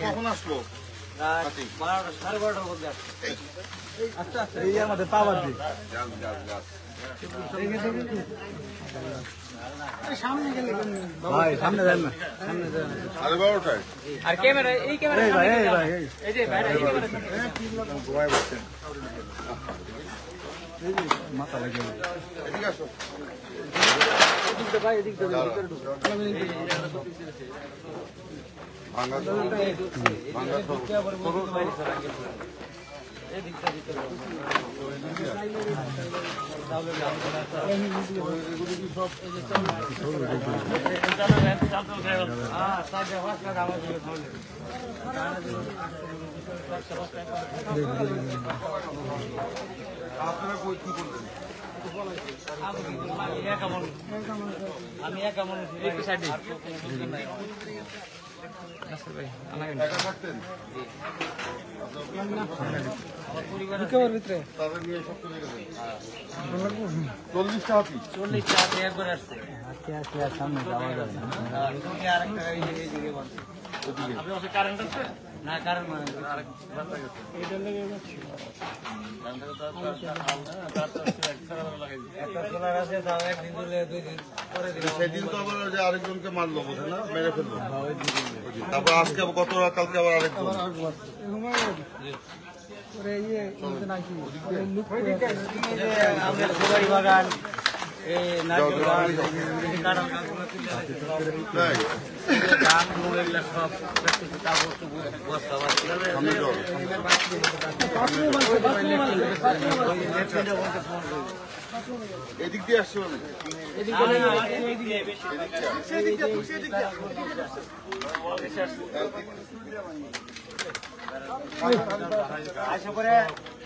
কখন আসলো? আমাদের পাওয়ার দিই ভাই সামনে যান না সামনে যান আর 12টায় আর ক্যামেরা এই ক্যামেরা ভাই এই ভাই এই যে ভাই এই ক্যামেরা গোয়ায় বসছেন মাথা লাগে এদিকে আসো এদিকে ভাই এদিকে ভাঙা ভাঙা আমি একা মনে একটু সাইডে সামনে যাওয়া যাবে কারেন্ট আছে না কারেন্ট মানে সেদিন তো আবার আরেকজনকে মারলো বোধ না মেরে ফেললো তারপর আজকে গতকাল কালকে আবার আরেকজন বাগান এদিক দিয়ে আসছে আশা করে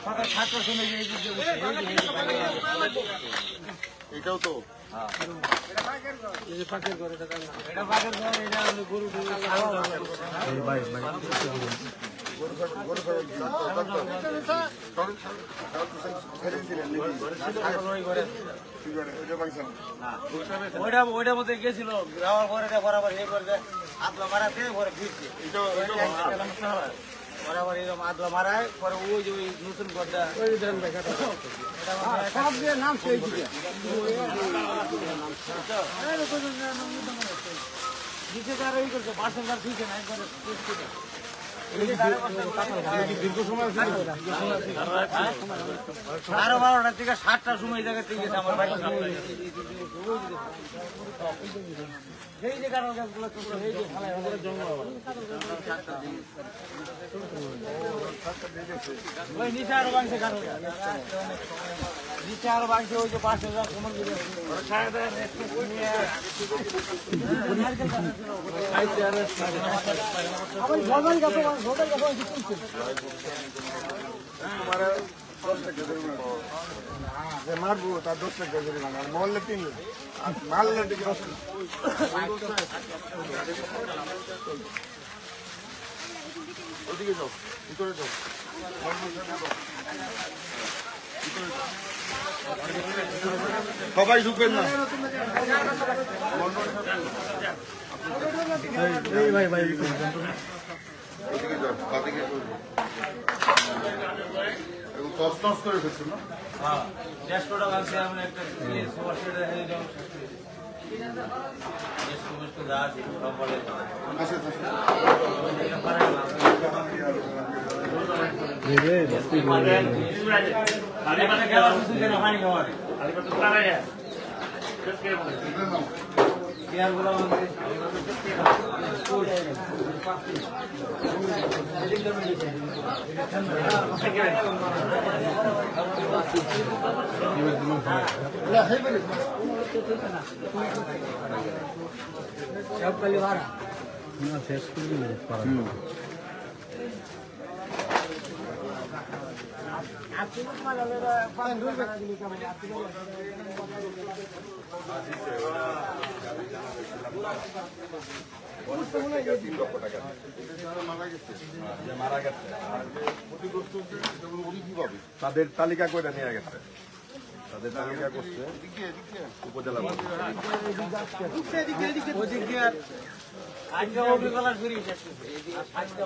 সকাল 7টার সময় এটাও তো ওইটার মধ্যে গেছিল যাওয়ার পরে বরাবর এই করে আদলা মারাতে পরে ফিরছে বরাবর এরকম আদলা মারায় পরে ওই যে ওই নতুন গড্ডা নাম নিচে তার ওই করছে পার্সেন্ট কার দিচ্ছে না একবারে সাড়ে 12টার থেকে 7টার সময় জায়গা থেকে গেছে আমার বাইক এই যে কারণ গাছগুলো এই যে ওই নিচে আরো বাংশে কারণ নিচে আরো বাংশে ওই যে পাশে যা সময় মারবো তার 10 টাকা জরিমানা মরলে 3 মারলে ওদিকে যাও ভিতরে যাও সবাই ঢুকবেন না ভাই ভাই ওদিকে যাও বাদিকে টস করে ফেলছেন না হ্যাঁ 150 টাকা আছে আমরা একটা সমস্যা হয়ে যাও সমস্যা যা আছে সব বলে তাদের তালিকা করে নিয়ে গেছে তাদের তালিকা করছে উপজেলা ওদিক দিয়ে আজকে অভিজ্ঞতা ঘুরি আজকে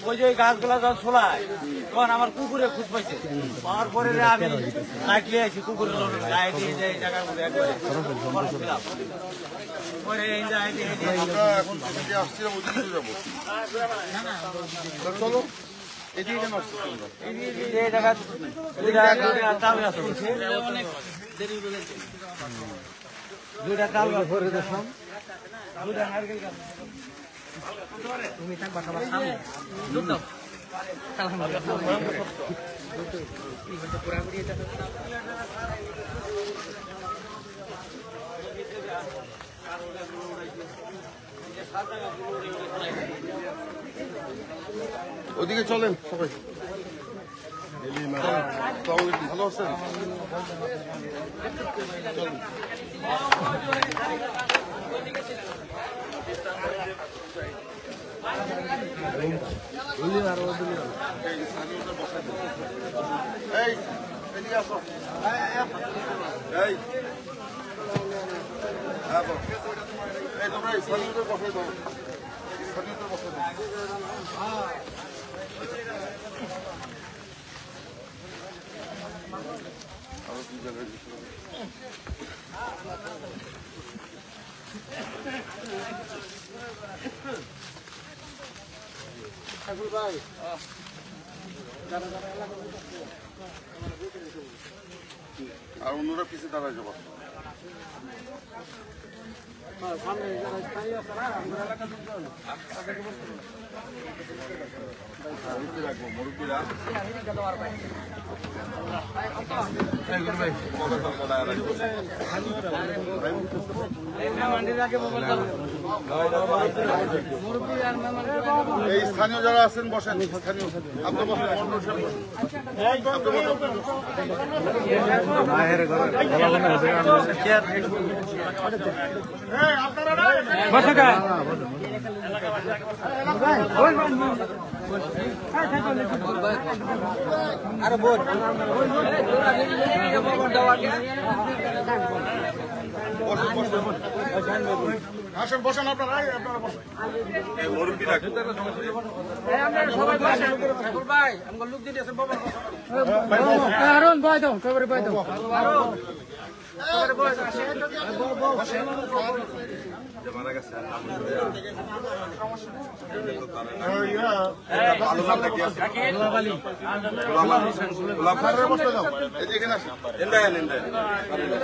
ওই যে গাছগুলা যখন ছোলায় তখন আমার কুকুরে খুঁজ পাইছে পাওয়ার পরে আমি লাইটলে আছি কুকুরের গায়ে দিয়ে যে জায়গাগুলো একবারে পরে এই আমরা এখন যেদিকে আসছিলাম ওদিকে যাবো চলো এদিকে কেন আসছি এই জায়গা দুইটা তাল ভরে দেখলাম দুইটা নারকেল গাছ তুমি থাকবা সবার সামনে দুধ দাও ওদিকে চলেন সবাই ভালো আছেন এই এদিকে আসো এই তোমরা স্থানীয়দের বসে দাও স্থানীয়দের বসে দাও আরো কি জায়গায় আর অন্যরা পিছিয়ে দাঁড়ায় যাবো মুরব্বীরা এই স্থানীয় যারা আছেন বসেন স্থানীয় আপনি বসেন মন্ডল সাহেব আরে বোন আসেন বসেন আপনারা বসেন ভাই আমার লোক দিতে আছে বাবা ভয় দাও খবরে ভয় দাও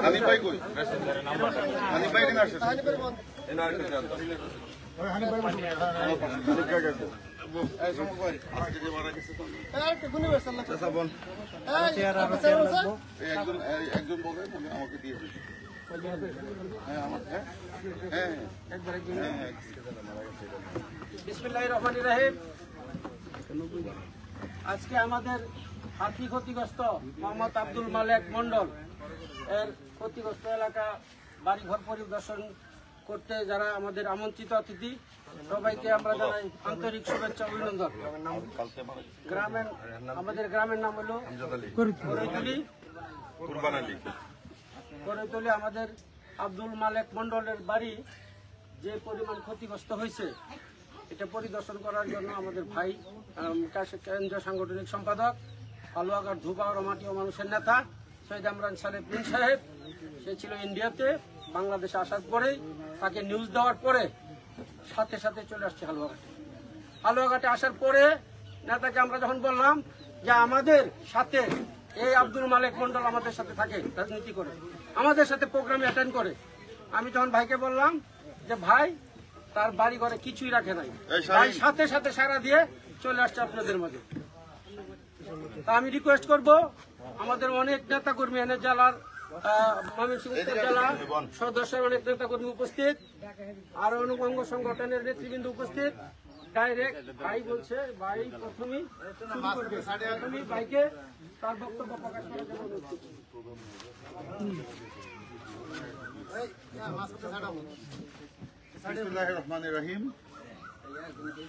হানিফ ভাই কই হানিফ ভাই এখানে আসেন একজন বলে আমাকে দিয়ে বিসমিল্লাহির রহমানির রহিম। আজকে আমাদের হাতি ক্ষতিগ্রস্ত মোহাম্মদ আব্দুল মালেক মন্ডল এর ক্ষতিগ্রস্ত এলাকা বাড়িঘর পরিদর্শন করতে যারা আমাদের আমন্ত্রিত অতিথি সবাইকে আমরা জানাই আন্তরিক শুভেচ্ছা অভিনন্দন। আমাদের গ্রামের নাম হলো করৈতলি। আমাদের আব্দুল মালেক মন্ডলের বাড়ি যে পরিমাণ ক্ষতিগ্রস্ত হয়েছে এটা পরিদর্শন করার জন্য আমাদের ভাই কেন্দ্রীয় সাংগঠনিক সম্পাদক হালুয়াঘাট ধুবা রমাটি ও মানুষের নেতা সৈয়দ ইমরান সালেহ প্রিন্স সাহেব, সে ছিল ইন্ডিয়াতে, বাংলাদেশে আসার পরেই তাকে নিউজ দেওয়ার পরে সাথে সাথে চলে আসছে হালুয়াঘাটে আসার পরে নেতাকে আমরা যখন বললাম যে আমাদের সাথে এই আব্দুল মালেক মন্ডল আমাদের সাথে থাকে, রাজনীতি করে, আমাদের সাথে প্রোগ্রামে অ্যাটেন্ড করে, আমি তখন ভাইকে বললাম যে ভাই তার বাড়ি ঘরে কিছুই রাখে নাই, ভাই সাথে সাথে সারা দিয়ে চলে আসছে আপনাদের মাঝে। তা আমি রিকোয়েস্ট করব আমাদের অনেক নেতা কর্মী এনে জেলার ময়মনসিংহ জেলা সদস্যের অনেক নেতা কর্মী উপস্থিত, আর অঙ্গ সংগঠনের নেতৃবৃন্দ উপস্থিত, ডাইরেক্ট ভাই বলছে, ভাই প্রথমেই ভাইকে তার বক্তব্য প্রকাশ করার জন্য অনুরোধ করছি। বিসমিল্লাহির রহমানির রহিম।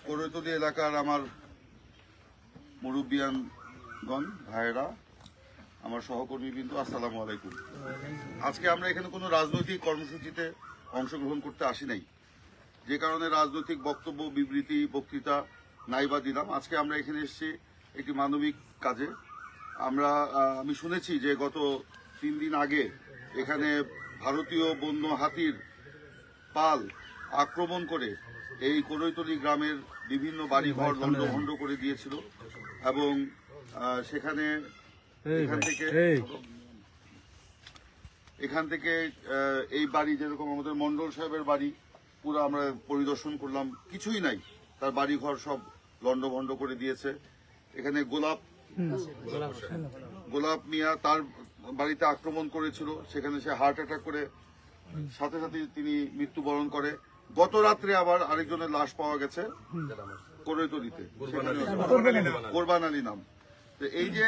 করৈতলী এলাকার আমার মুরব্বিয়ানগণ, ভাইয়েরা, আমার সহকর্মীবৃন্দ, আসসালামু আলাইকুম। আজকে আমরা এখানে কোনো রাজনৈতিক কর্মসূচিতে অংশগ্রহণ করতে আসি নাই, যে কারণে রাজনৈতিক বক্তব্য, বিবৃতি, বক্তৃতা নাইবা দিলাম। আজকে আমরা এখানে এসেছি একটি মানবিক কাজে। আমি শুনেছি যে গত 3 দিন আগে এখানে ভারতীয় বন্য হাতির পাল আক্রমণ করে এই করৈতলী গ্রামের বিভিন্ন বাড়িঘর লণ্ডভণ্ড করে দিয়েছিল, এবং সেখানে এখান থেকে এই বাড়ি, যেরকম আমাদের মন্ডল সাহেবের বাড়ি, পুরো আমরা পরিদর্শন করলাম, কিছুই নাই, তার বাড়িঘর সব লণ্ডভণ্ড করে দিয়েছে। এখানে গোলাপ মিয়া, তার বাড়িতে আক্রমণ করেছিল, সেখানে সে হার্ট অ্যাটাক করে সাথে সাথে তিনি মৃত্যুবরণ করে। গত রাত্রে আবার আরেকজনের লাশ পাওয়া গেছে করৈতলীতে, কোরবান আলী নাম। তো এই যে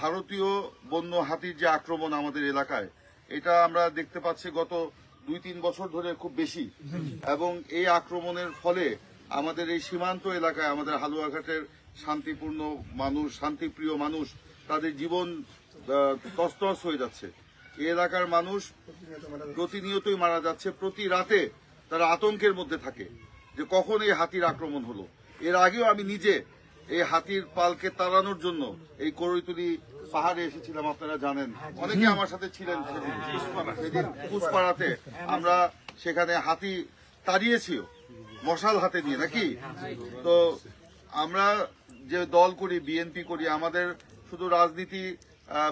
ভারতীয় বন্য হাতির যে আক্রমণ আমাদের এলাকায়, এটা আমরা দেখতে পাচ্ছি গত 2-3 বছর ধরে খুব বেশি, এবং এই আক্রমণের ফলে আমাদের এই সীমান্ত এলাকায় আমাদের হালুয়াঘাটের শান্তিপূর্ণ মানুষ, শান্তিপ্রিয় মানুষ, তাদের জীবন তছনছ হয়ে যাচ্ছে। এই এলাকার মানুষ প্রতিনিয়তই মারা যাচ্ছে। প্রতি রাতে তারা আতঙ্কের মধ্যে থাকে যে কখন এই হাতির আক্রমণ হলো। এর আগেও আমি নিজে এই হাতির পালকে তাড়ানোর জন্য এই করৈতলী পাহাড়ে এসেছিলাম, আপনারা জানেন, অনেকে আমার সাথে ছিলেন সেদিন কুচপাড়াতে। আমরা সেখানে হাতি তাড়িয়েছিও মশাল হাতে নিয়ে, নাকি? তো আমরা যে দল করি, বিএনপি করি, আমাদের শুধু রাজনীতি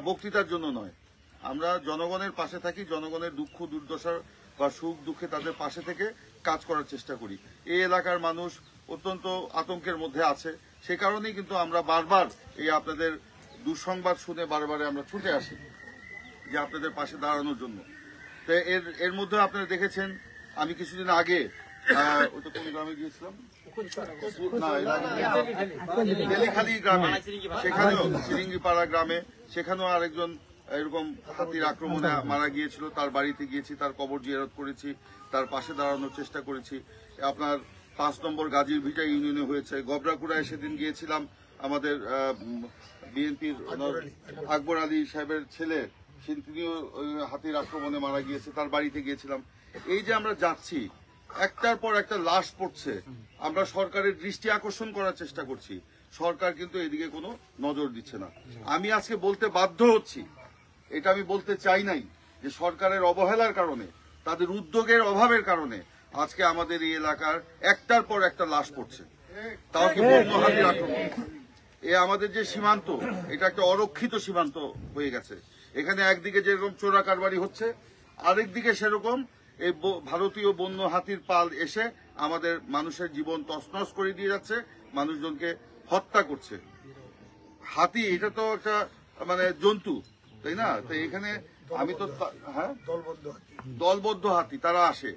বক্তৃতার জন্য নয়, আমরা জনগণের পাশে থাকি, জনগণের দুঃখ দুর্দশার বা সুখ দুঃখে তাদের পাশে থেকে কাজ করার চেষ্টা করি। এই এলাকার মানুষ অত্যন্ত আতঙ্কের মধ্যে আছে, সে কারণেই কিন্তু আমরা বারবার এই আপনাদের দুঃসংবাদ শুনে বারবার আমরা ছুটে আসি যে আপনাদের পাশে দাঁড়ানোর জন্য। তো এর মধ্যে আপনারা দেখেছেন, আমি কিছুদিন আগে ওটা কোন গ্রামে গিয়েছিলাম, বেলিখালী গ্রামে, সেখানেও সিরিঙ্গিপাড়া গ্রামে, সেখানেও আরেকজন এরকম হাতির আক্রমণে মারা গিয়েছিল। তার বাড়িতে গিয়েছি, তার কবর জিয়ারত করেছি, তার পাশে দাঁড়ানোর চেষ্টা করেছি। আপনার 5 নম্বর গাজীর ভিটা ইউনিয়নে হয়েছে। গবরাকুড়ায় সেদিন গিয়েছিলাম, আমাদের বিএনপির আকবর আলী সাহেবের ছেলে, তিনিও হাতির আক্রমণে মারা গিয়েছে, তার বাড়িতে গিয়েছিলাম। এই যে আমরা যাচ্ছি, একটার পর একটা লাশ পড়ছে, আমরা সরকারের দৃষ্টি আকর্ষণ করার চেষ্টা করছি, সরকার কিন্তু এদিকে কোনো নজর দিচ্ছে না। আমি আজকে বলতে বাধ্য হচ্ছি, এটা আমি বলতে চাই নাই, যে সরকারের অবহেলার কারণে, তাদের উদ্যোগের অভাবের কারণে আজকে আমাদের এই এলাকার একটার পর একটা লাশ পড়ছে, তাও কি বন্য হাতির আক্রমণ। আমাদের যে সীমান্ত, এটা একটা অরক্ষিত সীমান্ত হয়ে গেছে। এখানে একদিকে যেরকম চোরা কারবারি হচ্ছে, আরেকদিকে সেরকম এই ভারতীয় বন্য হাতির পাল এসে আমাদের মানুষের জীবন তছনছ করে দিয়ে যাচ্ছে, মানুষজনকে হত্যা করছে। হাতি এটা তো একটা জন্তু, তাই না? তো এখানে আমি তো, হ্যাঁ, দলবদ্ধ হাতি তারা আসে,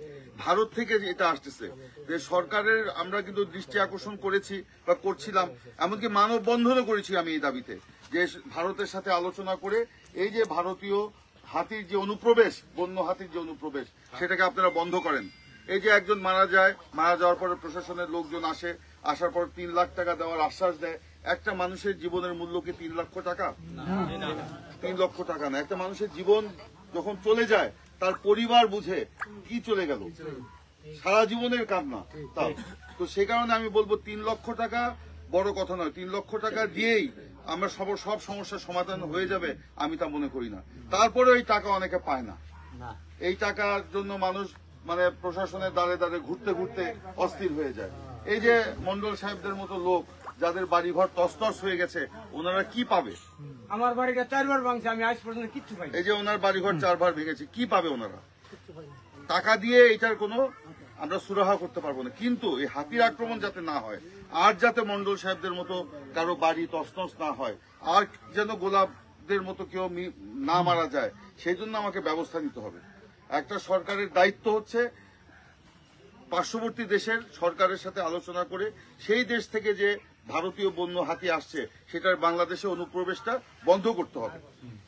ভারত থেকে এটা আসতেছে। যে সরকারের আমরা কিন্তু দৃষ্টি আকর্ষণ করেছি বা করছিলাম, এমনকি মানববন্ধনও করেছি আমি এই দাবিতে, যে ভারতের সাথে আলোচনা করে এই যে ভারতীয় হাতির যে অনুপ্রবেশ, বন্য হাতির যে অনুপ্রবেশ, সেটাকে আপনারা বন্ধ করেন। এই যে একজন মারা যায়, মারা যাওয়ার পরে প্রশাসনের লোকজন আসে, আসার পর 3 লাখ টাকা দেওয়ার আশ্বাস দেয়। একটা মানুষের জীবনের মূল্য কি 3 লক্ষ টাকা? 3 লক্ষ টাকা না। একটা মানুষের জীবন যখন চলে যায়, তার পরিবার বুঝে কি চলে গেল, সারা জীবনের কান্না। তো সে কারণে আমি বলবো 3 লক্ষ টাকা বড় কথা নয়। 3 লক্ষ টাকা দিয়েই আমরা সব সমস্যার সমাধান হয়ে যাবে আমি তা মনে করি না। তারপরে এই টাকা অনেকে পায় না। এই টাকার জন্য মানুষ প্রশাসনের দ্বারে দ্বারে ঘুরতে ঘুরতে অস্থির হয়ে যায়। এই যে মন্ডল সাহেবদের মতো লোক, যাদের বাড়িঘর তছনছ হয়ে গেছে, ওনারা কি পাবে? আমার বাড়িটা 4 বার ভাঙছে, আমি আজ পর্যন্ত কিচ্ছু পাইনি। এই যে ওনার বাড়িঘর 4 বার ভেঙেছে, কি পাবে ওনারা? টাকা দিয়ে এটার কোনো আমরা সুরাহা করতে পারবো না। কিন্তু এই হাতির আক্রমণ যাতে না হয়, আর যাতে মন্ডল সাহেবদের মতো কারো বাড়ি তছনছ না হয়, আর যেন গোলাপদের মতো কেউ না মারা যায়, সেই জন্য আমাকে ব্যবস্থা নিতে হবে। একটা সরকারের দায়িত্ব হচ্ছে পার্শ্ববর্তী দেশের সরকারের সাথে আলোচনা করে সেই দেশ থেকে যে ভারতীয় বন্য হাতি আসছে সেটার বাংলাদেশে অনুপ্রবেশটা বন্ধ করতে হবে।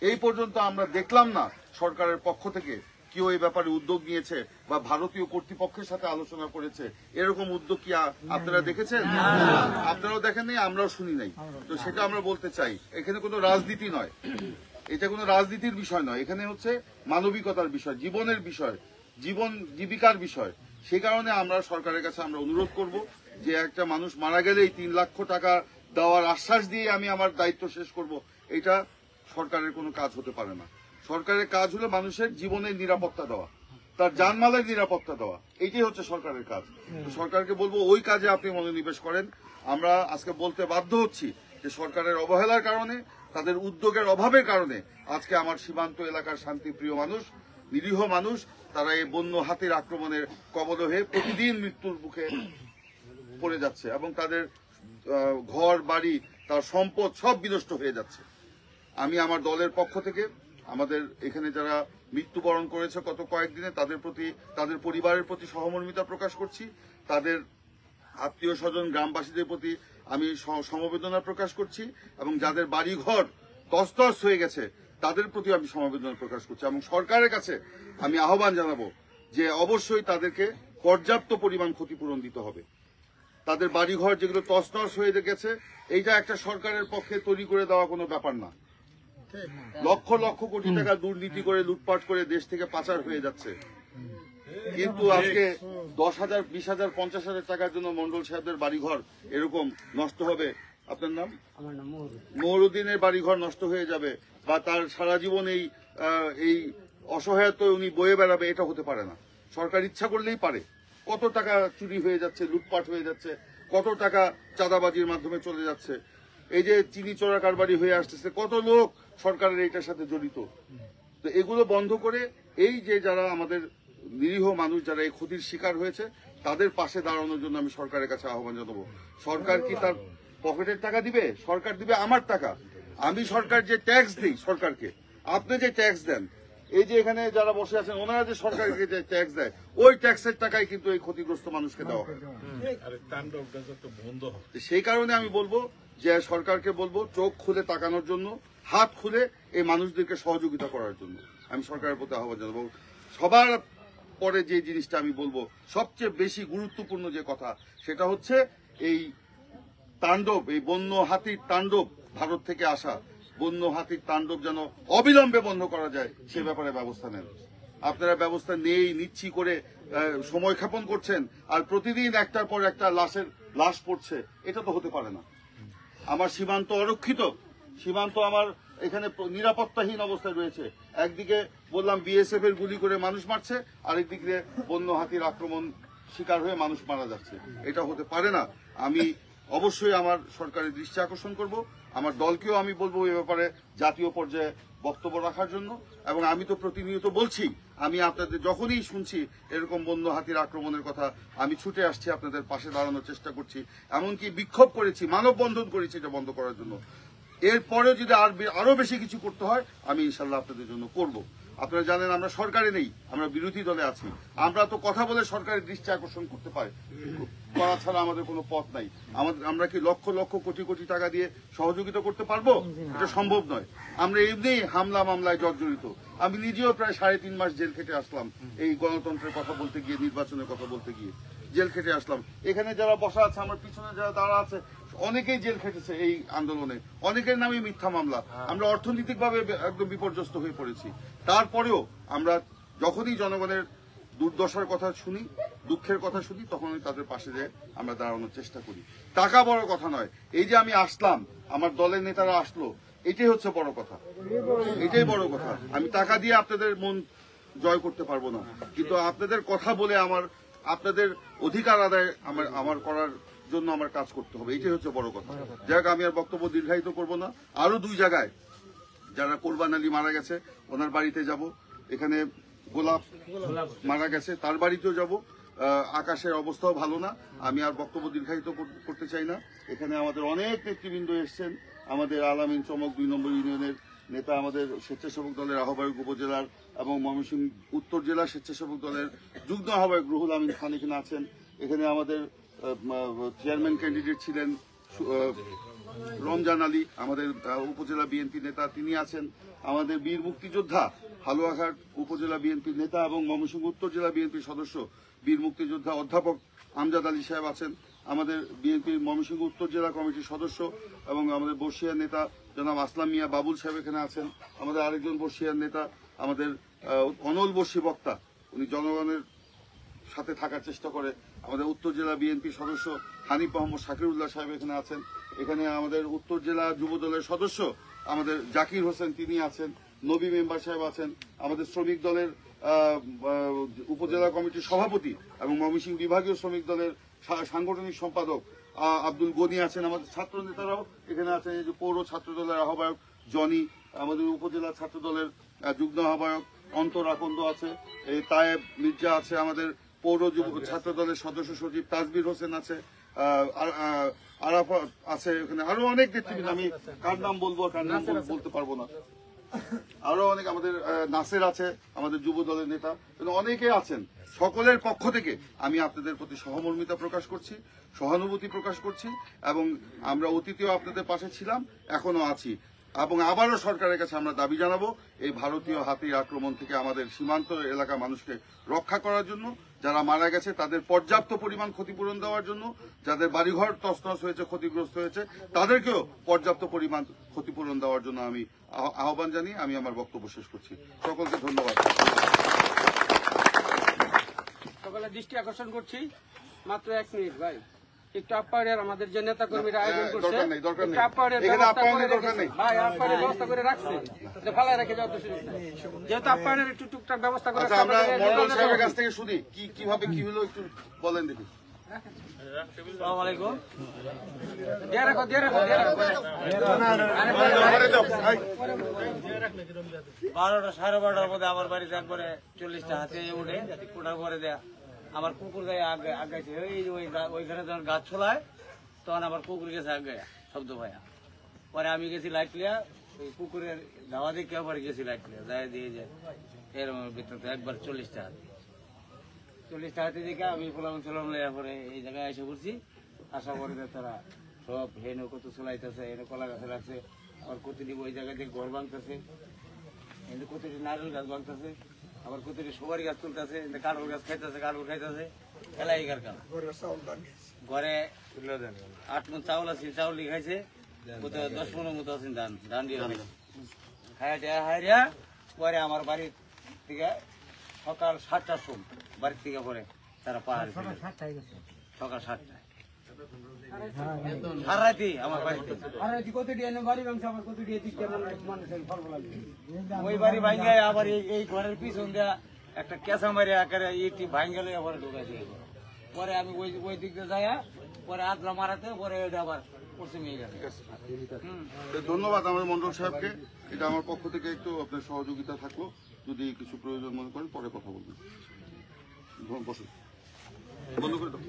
এই পর্যন্ত আমরা দেখলাম না সরকারের পক্ষ থেকে কেউ এই ব্যাপারে উদ্যোগ নিয়েছে বা ভারতীয় কর্তৃপক্ষের সাথে আলোচনা করেছে। এরকম উদ্যোগ কি আপনারা দেখেছেন? আপনারাও দেখেননি, আমরাও শুনি নাই। তো সেটা আমরা বলতে চাই, এখানে কোনো রাজনীতি নয়, এটা কোনো রাজনীতির বিষয় নয়, এখানে হচ্ছে মানবিকতার বিষয়, জীবনের বিষয়, জীবন জীবিকার বিষয়। সেই কারণে আমরা সরকারের কাছে আমরা অনুরোধ করব যে একটা মানুষ মারা গেলেই 3 লাখ টাকা দেওয়ার আশ্বাস দিয়ে আমি আমার দায়িত্ব শেষ করব, এটা সরকারের কোনো কাজ হতে পারে না। সরকারের কাজ হলো মানুষের জীবনের নিরাপত্তা দেওয়া, তার জানমালের নিরাপত্তা দেওয়া, এইটাই হচ্ছে সরকারের কাজ। সরকারকে বলবো ওই কাজে আপনি মনোনিবেশ করেন। আমরা আজকে বলতে বাধ্য হচ্ছি যে সরকারের অবহেলার কারণে, তাদের উদ্যোগের অভাবের কারণে আজকে আমার সীমান্ত এলাকার শান্তিপ্রিয় মানুষ, নিরীহ মানুষ, তারা এই বন্য হাতির আক্রমণের কবলে হয়ে প্রতিদিন মৃত্যুর মুখে পড়ে যাচ্ছে এবং তাদের ঘর বাড়ি, তার সম্পদ সব বিনষ্ট হয়ে যাচ্ছে। আমি আমার দলের পক্ষ থেকে আমাদের এখানে যারা মৃত্যুবরণ করেছে গত কয়েকদিনে তাদের প্রতি, তাদের পরিবারের প্রতি সহমর্মিতা প্রকাশ করছি। তাদের আত্মীয় স্বজন গ্রামবাসীদের প্রতি আমি সমবেদনা প্রকাশ করছি এবং যাদের বাড়িঘর তছনছ হয়ে গেছে তাদের প্রতি আমি সমবেদনা প্রকাশ করছি এবং সরকারের কাছে আমি আহ্বান জানাবো যে অবশ্যই তাদেরকে পর্যাপ্ত পরিমাণ ক্ষতিপূরণ দিতে হবে। তাদের বাড়িঘর যেগুলো তছনছ হয়ে গেছে, এইটা একটা সরকারের পক্ষে তৈরি করে দেওয়া কোনো ব্যাপার না। লক্ষ লক্ষ কোটি টাকা দুর্নীতি করে লুটপাট করে দেশ থেকে পাচার হয়ে যাচ্ছে, কিন্তু আজকে 10,000, 20,000, 50,000 টাকার জন্য মন্ডল সাহেবদের বাড়িঘর এরকম নষ্ট হবে। আপনার নাম? আমার নাম মহরুদ্দিনের বাড়িঘর নষ্ট হয়ে যাবে বা তার সারা জীবন এই অসহায়ত্ব উনি বয়ে বেড়াবে, এটা হতে পারে না। সরকার ইচ্ছা করলেই পারে। কত টাকা চুরি হয়ে যাচ্ছে, লুটপাট হয়ে যাচ্ছে, কত টাকা চাঁদাবাজির মাধ্যমে চলে যাচ্ছে। এই যে চিনি চোরা কারবারি হয়ে আসতেছে, কত লোক সরকারের এইটার সাথে জড়িত। তো এগুলো বন্ধ করে এই যে যারা আমাদের নিরীহ মানুষ যারা এই ক্ষতির শিকার হয়েছে তাদের পাশে দাঁড়ানোর জন্য আমি সরকারের কাছে আহ্বান জানাবো। সরকার কি তার পকেটের টাকা দিবে? সরকার দিবে আমার টাকা। আমি সরকার যে ট্যাক্স দিই সরকারকে, আপনি যে ট্যাক্স দেন, এই যে এখানে যারা বসে আছেন ওনারা যে সরকারকে যে ট্যাক্স দেয়, ওই ট্যাক্সের টাকাই কিন্তু এই ক্ষতিগ্রস্ত মানুষকে দেওয়া হয়। সেই কারণে আমি বলবো যে সরকারকে বলবো চোখ খুলে তাকানোর জন্য, হাত খুলে এই মানুষদেরকে সহযোগিতা করার জন্য আমি সরকারের প্রতি আহ্বান জানাবো। সবার পরে যে জিনিসটা আমি বলবো, সবচেয়ে বেশি গুরুত্বপূর্ণ যে কথা, সেটা হচ্ছে এই তাণ্ডব, এই বন্য হাতির তাণ্ডব, ভারত থেকে আসা বন্য হাতির তাণ্ডব যেন অবিলম্বে বন্ধ করা যায় সে ব্যাপারে ব্যবস্থা নেন। আপনারা ব্যবস্থা নিচ্ছি করে সময় ক্ষেপণ করছেন আর প্রতিদিন একটার পর একটা লাশ পড়ছে, এটা তো হতে পারে না। আমার সীমান্ত অরক্ষিত, সীমান্ত আমার এখানে নিরাপত্তাহীন অবস্থায় রয়েছে। একদিকে বললাম বিএসএফ এর গুলি করে মানুষ মারছে, আরেকদিকে বন্য হাতির আক্রমণ শিকার হয়ে মানুষ মারা যাচ্ছে, এটা হতে পারে না। আমি অবশ্যই আমার সরকারের দৃষ্টি আকর্ষণ করব, আমার দলকেও আমি বলবো এই ব্যাপারে জাতীয় পর্যায়ে বক্তব্য রাখার জন্য। এবং আমি তো প্রতিনিয়ত বলছি, আমি আপনাদের যখনই শুনছি এরকম বন্য হাতির আক্রমণের কথা, আমি ছুটে আসছি, আপনাদের পাশে দাঁড়ানোর চেষ্টা করছি, এমনকি বিক্ষোভ করেছি, মানববন্ধন করেছি এটা বন্ধ করার জন্য। এরপরেও যদি আরো বেশি কিছু করতে হয় আমি ইনশাল্লাহ আপনাদের জন্য করব। আপনারা জানেন আমরা সরকারে নেই, আমরা বিরোধী দলে আছি। আমরা তো কথা বলে সরকারের দৃষ্টি আকর্ষণ করতে পারি, করা ছাড়া আমাদের কোনো পথ নাই। আমরা কি লক্ষ লক্ষ কোটি কোটি টাকা দিয়ে সহযোগিতা করতে পারবো? এটা সম্ভব নয়। আমরা এমনি হামলা মামলায় জর্জরিত। আমি নিজেও প্রায় 3.5 মাস জেল খেটে আসলাম এই গণতন্ত্রের কথা বলতে গিয়ে, নির্বাচনের কথা বলতে গিয়ে জেল খেটে আসলাম। এখানে যারা বসা আছে, আমার পিছনে যারা দাঁড়া আছে, অনেকেই জেল খেটেছে এই আন্দোলনে, অনেকের নামে মিথ্যা মামলা। আমরা অর্থনৈতিকভাবে একদম বিপর্যস্ত হয়ে পড়েছি। তারপরেও আমরা যখনই জনগণের দুর্দশার কথা শুনি, দুঃখের কথা শুনি, তখনই তাদের পাশে যে আমরা দাঁড়ানোর চেষ্টা করি। টাকা বড় কথা নয়, এই যে আমি আসলাম, আমার দলের নেতারা আসলো, এটাই হচ্ছে বড় কথা, এটাই বড় কথা। আমি টাকা দিয়ে আপনাদের মন জয় করতে পারবো না, কিন্তু আপনাদের কথা বলে আপনাদের অধিকার আদায় আমার করার জন্য আমার কাজ করতে হবে, এটাই হচ্ছে বড় কথা। যাক, আমি আর বক্তব্য দীর্ঘায়িত করব না। আরো 2 জায়গায় যারা কোরবান আলী মারা গেছে ওনার বাড়িতে যাব, এখানে গোলাপ মারা গেছে তার বাড়িতেও যাব। আকাশের অবস্থাও ভালো না, আমি আর বক্তব্য দীর্ঘায়িত করতে চাই না। এখানে আমাদের অনেক নেতৃবৃন্দ এসছেন, আমাদের আলামিন চমক 2 নম্বর ইউনিয়নের নেতা আমাদের স্বেচ্ছাসেবক দলের আহ্বায়ক উপজেলার এবং ময়মনসিংহ উত্তর জেলা স্বেচ্ছাসেবক দলের যুগ্ম আহ্বায়ক রুহুল আমিন খান এখানে আছেন। এখানে আমাদের চেয়ারম্যান ক্যান্ডিডেট ছিলেন রমজান আলী, আমাদের উপজেলা বিএনপি নেতা, তিনি আছেন। আমাদের বীর মুক্তিযোদ্ধা হালুয়াঘাট উপজেলা বিএনপির নেতা এবং ময়মনসিংহ উত্তর জেলা বিএনপির সদস্য বীর মুক্তিযোদ্ধা অধ্যাপক আমজাদ আলী সাহেব আছেন। আমাদের বিএনপির ময়মনসিংহ উত্তর জেলা কমিটির সদস্য এবং আমাদের বর্ষিয়ার নেতা জনাব আসলাম মিয়া বাবুল সাহেব এখানে আছেন। আমাদের আরেকজন বর্ষিয়ার নেতা আমাদের অনল বর্ষী বক্তা, উনি জনগণের সাথে থাকার চেষ্টা করে। আমাদের উত্তর জেলা বিএনপির সদস্য হানিফ মোহাম্মদ শাকিরুল্লাহ সাহেব এখানে আছেন। এখানে আমাদের উত্তর জেলা যুব দলের সদস্য আমাদের জাকির হোসেন, তিনি আছেন। নবী মেম্বার সাহেব আছেন। আমাদের শ্রমিক দলের উপজেলা কমিটির সভাপতি এবং ময়মনসিংহ বিভাগীয় শ্রমিক দলের সাংগঠনিক সম্পাদক আব্দুল গনি আছেন। আমাদের ছাত্র নেতারাও এখানে আছেন। এই যে পৌর ছাত্র দলের আহ্বায়ক জনি, আমাদের উপজেলা ছাত্র দলের যুগ্ম আহ্বায়ক অন্তর আকন্দ আছে, এই তায়েব মির্জা আছে, আমাদের পৌর ছাত্র দলের সদস্য সচিব তাজবির হোসেন আছে, আরাফাত আছে, এখানে আরো অনেক নেতৃবৃন্দ, আমি কার নাম বলবো কার নাম বলতে পারবো না, আরো অনেক, আমাদের নাসের আছে, আমাদের যুব দলের নেতা, অনেকে আছেন। সকলের পক্ষ থেকে আমি আপনাদের প্রতি সহমর্মিতা প্রকাশ করছি, সহানুভূতি প্রকাশ করছি এবং আমরা অতীতেও আপনাদের পাশে ছিলাম, এখনো আছি এবং আবারও সরকারের কাছে আমরা দাবি জানাবো এই ভারতীয় হাতির আক্রমণ থেকে আমাদের সীমান্ত এলাকা মানুষকে রক্ষা করার জন্য, যারা মারা গেছে তাদের পর্যাপ্ত পরিমাণ ক্ষতিপূরণ দেওয়ার জন্য, যাদের বাড়িঘর তছনছ হয়েছে, ক্ষতিগ্রস্ত হয়েছে, তাদেরকেও পর্যাপ্ত পরিমাণ ক্ষতিপূরণ দেওয়ার জন্য আমি আহ্বান জানিয়ে আমি আমার বক্তব্য শেষ করছি। সকলকে ধন্যবাদ। সকলের দৃষ্টি আকর্ষণ করছি, মাত্র 1 মিনিট ভাই, একটু আপ্যায়নের আমাদের যে নেতা কর্মীরা আয়োজন করছে, দরকার নেই, দরকার নেই, একটু আপ্যায়নের এখানে ব্যবস্থা করে আপ্যায়নের দরকার রেখেছে নেই। ভাই, আপ্যায়নের ব্যবস্থা করে রাখছে, যে ফালায় রেখে যাওয়ার তো সুযোগ নেই। যেহেতু আপ্যায়নের একটু টুকটাক ব্যবস্থা করে আচ্ছা, আমরা মন্ডল সাহেবের কাছ থেকে শুনি কিভাবে কি হলো, একটু বলেন দেখি। আসসালামু আলাইকুম। দিয়ে রাখো, দিয়ে রাখো, দিয়ে রাখো। 12টা 12:30টার মধ্যে আমার বাড়িতে একবারে 40টা হাতে উঠে ওঠার পরে দেয়া আমার কুকুর গায়ে আগাইছে, ওইখানে যখন গাছ ছোলায় তখন আমার কুকুর গেছে আগায় শব্দ ভাইয়া। পরে আমি গেছি লাইট লিয়া, ওই কুকুরের ধাওয়া দেখে পরে গেছি লাইট লিয়া, যাই দিয়ে যে এরকম ভিতরে একবার 40টা হাতে দেখে আমি ফোলাম লিয়া পরে এই জায়গায় এসে পড়ছি। আশা করি তারা সব হেনো কত চলাইতেছে, হেনো কলা গাছে রাখছে, আবার কতটি ওই জায়গা থেকে ঘর ভাঙতেছে, কিন্তু কতটি নারকেল গাছ ভাঙতেছে, আবার কতটি সুপারি গাছ তুলতেছে, কাঠুর গাছ খাইতেছে, কাঠুর খাইতেছে, এলাইকার কাল ঘরে 8 মণ চাউল আছে, চাউল খাইছে, 10 মণের মতো আছে ধান দিয়ে খাইয়া পরে আমার বাড়ির থেকে সকাল 7টার সময় বাড়ির থেকে পরে তারা পাহাড়ে সকাল 7টায় সারাইতে আমার বাড়িতে ওই বাড়ি ভাঙ্গায় আবার এই ঘরের পিছন দেয়া একটা কেঁচা মারি আকারে ইটি ভাঙ্গালে আবার ঢুকাইছে। পরে আমি ওই দিক দিয়ে যাইয়া পরে আদলা মারাতে পরে ওইটা আবার পশ্চিমে গেছে। ধন্যবাদ আমার মন্ডল সাহেবকে, এটা আমার পক্ষ থেকে একটু আপনার সহযোগিতা থাকলো, যদি কিছু প্রয়োজন মনে করেন পরে কথা বলবেন। বসুন, বন্ধ করে দাও।